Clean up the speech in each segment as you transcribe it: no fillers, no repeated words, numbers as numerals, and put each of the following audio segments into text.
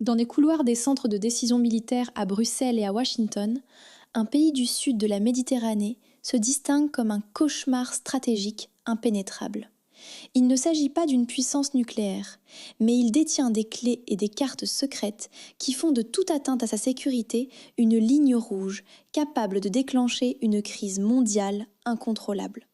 Dans les couloirs des centres de décision militaire à Bruxelles et à Washington, un pays du sud de la Méditerranée se distingue comme un cauchemar stratégique impénétrable. Il ne s'agit pas d'une puissance nucléaire, mais il détient des clés et des cartes secrètes qui font de toute atteinte à sa sécurité une ligne rouge capable de déclencher une crise mondiale incontrôlable.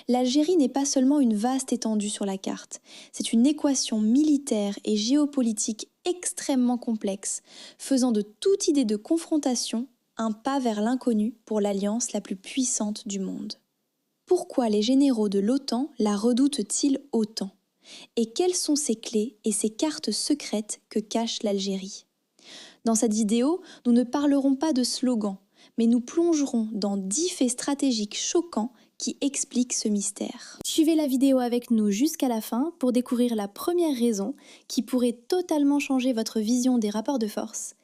L'Algérie n'est pas seulement une vaste étendue sur la carte, c'est une équation militaire et géopolitique extrêmement complexe, faisant de toute idée de confrontation un pas vers l'inconnu pour l'alliance la plus puissante du monde. Pourquoi les généraux de l'OTAN la redoutent-ils autant? Et quelles sont ces clés et ces cartes secrètes que cache l'Algérie? Dans cette vidéo, nous ne parlerons pas de slogans, mais nous plongerons dans 10 faits stratégiques choquants qui expliquent ce mystère. Suivez la vidéo avec nous jusqu'à la fin pour découvrir la première raison qui pourrait totalement changer votre vision des rapports de force.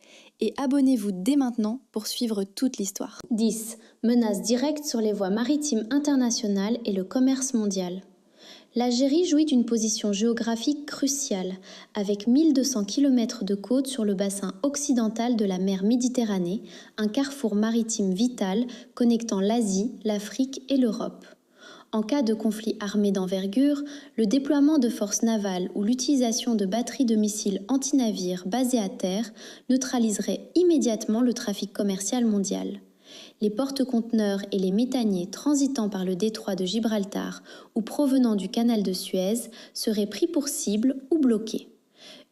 Et abonnez-vous dès maintenant pour suivre toute l'histoire. 10. Menace directe sur les voies maritimes internationales et le commerce mondial. L'Algérie jouit d'une position géographique cruciale, avec 1200 km de côte sur le bassin occidental de la mer Méditerranée, un carrefour maritime vital connectant l'Asie, l'Afrique et l'Europe. En cas de conflit armé d'envergure, le déploiement de forces navales ou l'utilisation de batteries de missiles antinavires basées à terre neutraliserait immédiatement le trafic commercial mondial. Les porte-conteneurs et les méthaniers transitant par le détroit de Gibraltar ou provenant du canal de Suez seraient pris pour cible ou bloqués.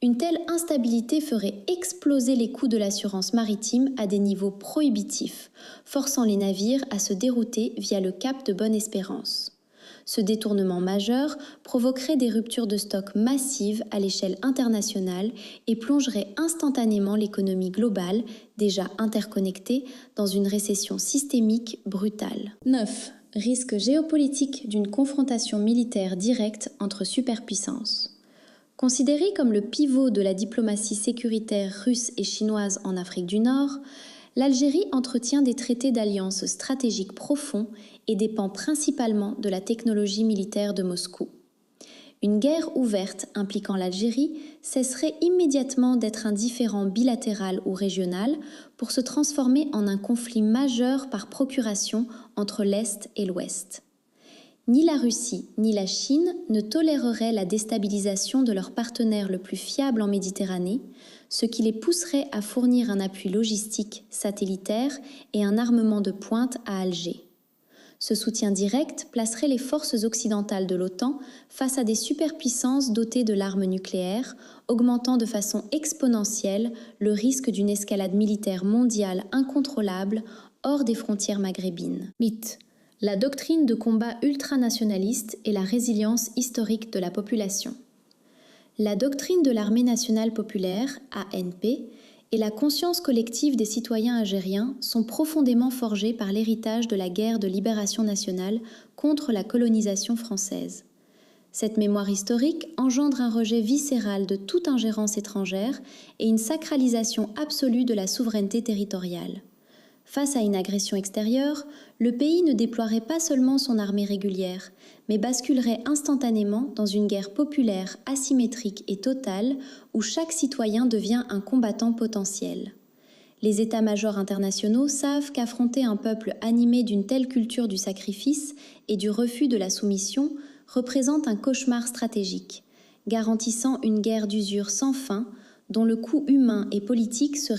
Une telle instabilité ferait exploser les coûts de l'assurance maritime à des niveaux prohibitifs, forçant les navires à se dérouter via le cap de Bonne-Espérance. Ce détournement majeur provoquerait des ruptures de stock massives à l'échelle internationale et plongerait instantanément l'économie globale, déjà interconnectée, dans une récession systémique brutale. 9. Risque géopolitique d'une confrontation militaire directe entre superpuissances. Considérée comme le pivot de la diplomatie sécuritaire russe et chinoise en Afrique du Nord, l'Algérie entretient des traités d'alliance stratégiques profonds et dépend principalement de la technologie militaire de Moscou. Une guerre ouverte impliquant l'Algérie cesserait immédiatement d'être un différend bilatéral ou régional pour se transformer en un conflit majeur par procuration entre l'Est et l'Ouest. Ni la Russie ni la Chine ne toléreraient la déstabilisation de leur partenaire le plus fiable en Méditerranée, ce qui les pousserait à fournir un appui logistique, satellitaire et un armement de pointe à Alger. Ce soutien direct placerait les forces occidentales de l'OTAN face à des superpuissances dotées de l'arme nucléaire, augmentant de façon exponentielle le risque d'une escalade militaire mondiale incontrôlable hors des frontières maghrébines. Mythe. La doctrine de combat ultranationaliste et la résilience historique de la population. La doctrine de l'Armée nationale populaire, ANP, et la conscience collective des citoyens algériens sont profondément forgées par l'héritage de la guerre de libération nationale contre la colonisation française. Cette mémoire historique engendre un rejet viscéral de toute ingérence étrangère et une sacralisation absolue de la souveraineté territoriale. Face à une agression extérieure, le pays ne déploierait pas seulement son armée régulière, mais basculerait instantanément dans une guerre populaire, asymétrique et totale où chaque citoyen devient un combattant potentiel. Les états-majors internationaux savent qu'affronter un peuple animé d'une telle culture du sacrifice et du refus de la soumission représente un cauchemar stratégique, garantissant une guerre d'usure sans fin dont le coût humain et politique serait